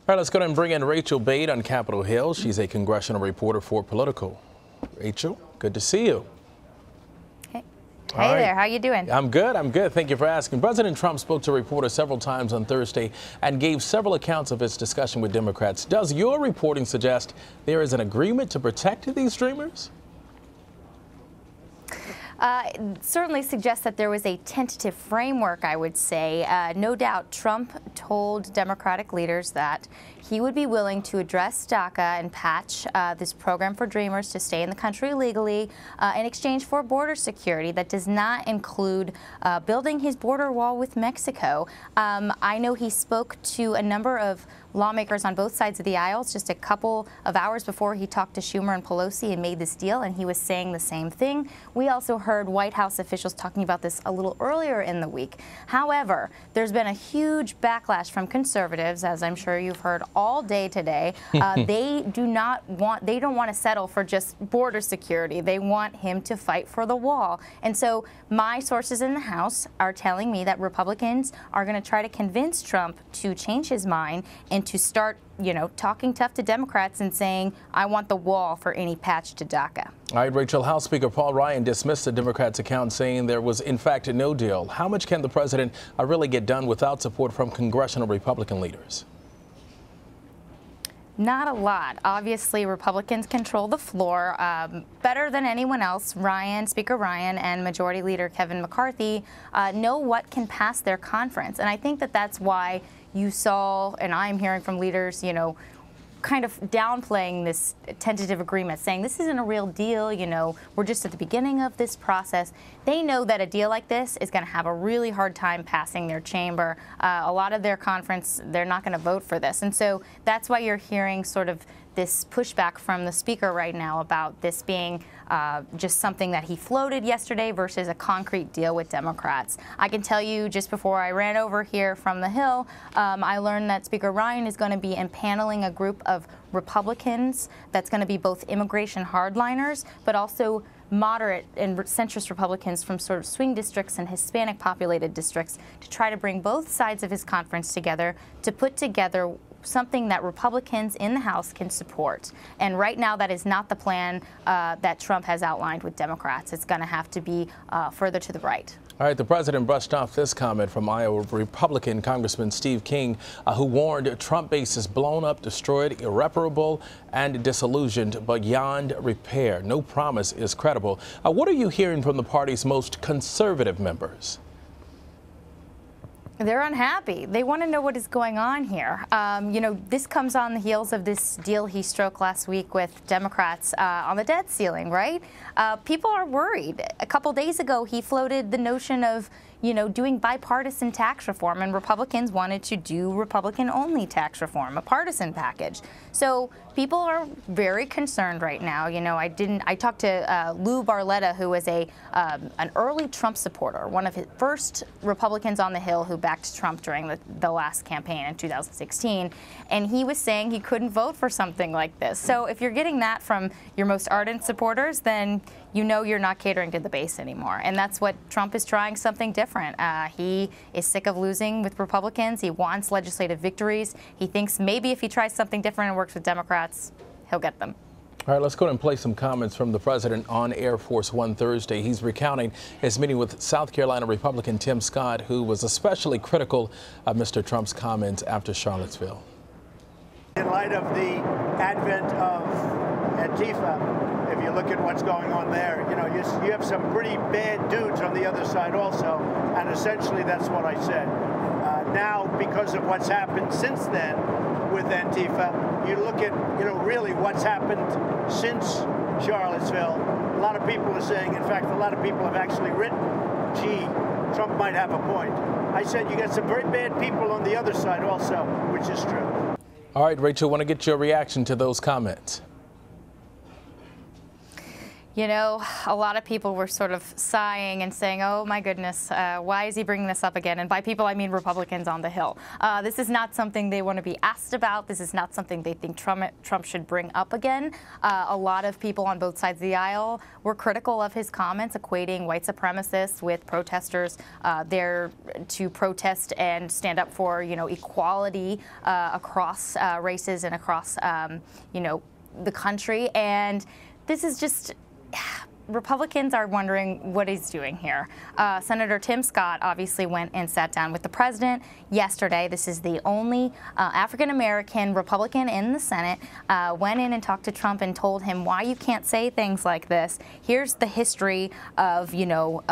All right, let's go ahead and bring in Rachael Bade on Capitol Hill. She's a congressional reporter for Politico. Rachel, good to see you. Hey there, how you doing? I'm good. Thank you for asking. President Trump spoke to reporters several times on Thursday and gave several accounts of his discussion with Democrats. Does your reporting suggest there is an agreement to protect these dreamers? It certainly suggests that there was a tentative framework, I would say. No doubt Trump told Democratic leaders that he would be willing to address DACA and patch this program for dreamers to stay in the country legally in exchange for border security. That does not include building his border wall with Mexico. I know he spoke to a number of lawmakers on both sides of the aisles just a couple of hours before he talked to Schumer and Pelosi and made this deal, and he was saying the same thing. We also heard White House officials talking about this a little earlier in the week. However, there's been a huge backlash from conservatives, as I'm sure you've heard all day today. They don't want to settle for just border security. They want him to fight for the wall. And so my sources in the House are telling me that Republicans are going to try to convince Trump to change his mind and to start, talking tough to Democrats and saying, I want the wall for any patch to DACA. All right, Rachel, House Speaker Paul Ryan dismissed the Democrats' account, saying there was, in fact, no deal. How much can the president really get done without support from congressional Republican leaders? Not a lot. Obviously, Republicans control the floor better than anyone else. Speaker Ryan and Majority Leader Kevin McCarthy know what can pass their conference. And I think that that's why you saw, and I'm hearing from leaders, kind of downplaying this tentative agreement, saying this isn't a real deal, we're just at the beginning of this process. They know that a deal like this is going to have a really hard time passing their chamber. A lot of their conference, they're not going to vote for this. And so that's why you're hearing sort of this pushback from the speaker right now about this being just something that he floated yesterday versus a concrete deal with Democrats. I can tell you, just before I ran over here from the Hill, I learned that Speaker Ryan is going to be impaneling a group of Republicans that's going to be both immigration hardliners, but also moderate and centrist Republicans from sort of swing districts and Hispanic populated districts to try to bring both sides of his conference together to put together something that Republicans in the House can support. And right now, that is not the plan that Trump has outlined with Democrats. It's going to have to be further to the right. All right, the president brushed off this comment from Iowa Republican Congressman Steve King, who warned Trump base is blown up, destroyed, irreparable, and disillusioned beyond repair. No promise is credible. What are you hearing from the party's most conservative members? They're unhappy. They want to know what is going on here. This comes on the heels of this deal he struck last week with Democrats on the debt ceiling, right? People are worried. A couple days ago, he floated the notion of doing bipartisan tax reform, and Republicans wanted to do Republican-only tax reform, a partisan package. So people are very concerned right now. I talked to Lou Barletta, who was an early Trump supporter, one of his first Republicans on the Hill who backed Trump during the last campaign in 2016, and he was saying he couldn't vote for something like this. So if you're getting that from your most ardent supporters, then you're not catering to the base anymore. And that's what Trump is trying, something different. He is sick of losing with Republicans. He wants legislative victories. He thinks maybe if he tries something different and works with Democrats, he'll get them. All right, let's go ahead and play some comments from the president on Air Force One Thursday. He's recounting his meeting with South Carolina Republican Tim Scott, who was especially critical of Mr. Trump's comments after Charlottesville. In light of the advent of Antifa, if you look at what's going on there, you have some pretty bad dudes on the other side also, and essentially that's what I said. Now, because of what's happened since then with Antifa, you look at, really what's happened since Charlottesville. A lot of people are saying, in fact, a lot of people have actually written, gee, Trump might have a point. I said you got some very bad people on the other side also, which is true. All right, Rachel, want to get your reaction to those comments. You know, a lot of people were sort of sighing and saying, oh my goodness, why is he bringing this up again? And by people, I mean Republicans on the Hill. This is not something they want to be asked about. This is not something they think Trump should bring up again. A lot of people on both sides of the aisle were critical of his comments, equating white supremacists with protesters there to protest and stand up for, you know, equality across races and across, you know, the country. And this is just... Republicans are wondering what he's doing here. Senator Tim Scott obviously went and sat down with the president yesterday. This is the only African-American Republican in the Senate. Went in and talked to Trump and told him why you can't say things like this. Here's the history of, you know,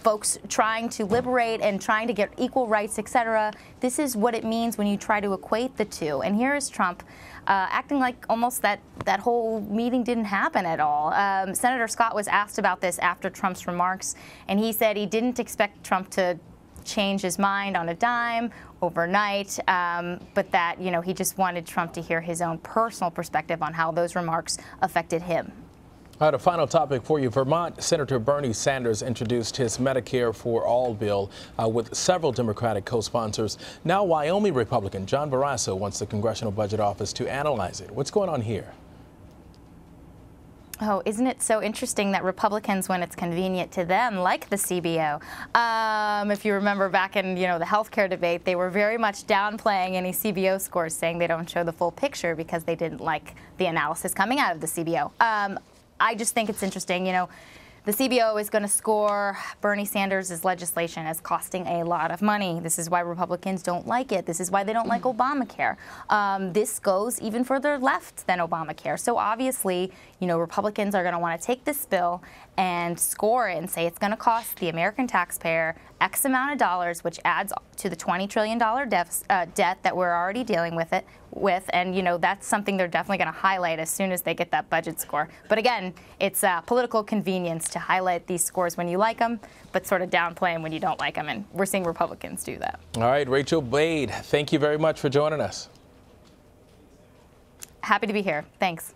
folks trying to liberate and trying to get equal rights, etc. This is what it means when you try to equate the two. And here is Trump acting like almost that whole meeting didn't happen at all. Senator Scott was asked about this after Trump's remarks, and he said he didn't expect Trump to change his mind on a dime overnight, but that, you know, he just wanted Trump to hear his own personal perspective on how those remarks affected him. All right, a final topic for you. Vermont Senator Bernie Sanders introduced his Medicare for All bill with several Democratic co-sponsors. Now, Wyoming Republican John Barrasso wants the Congressional Budget Office to analyze it. What's going on here? Oh, isn't it so interesting that Republicans, when it's convenient to them, like the CBO? If you remember back in, you know, the healthcare debate, they were very much downplaying any CBO scores, saying they don't show the full picture because they didn't like the analysis coming out of the CBO. I just think it's interesting, you know, the CBO is going to score Bernie Sanders' legislation as costing a lot of money. This is why Republicans don't like it. This is why they don't like Obamacare. This goes even further left than Obamacare. So obviously, you know, Republicans are going to want to take this bill and score it and say it's going to cost the American taxpayer X amount of dollars, which adds to the $20 trillion debt that we're already dealing with. And, you know, that's something they're definitely going to highlight as soon as they get that budget score. But again, it's political convenience to highlight these scores when you like them, but sort of downplay them when you don't like them. And we're seeing Republicans do that. All right, Rachael Bade, thank you very much for joining us. Happy to be here. Thanks.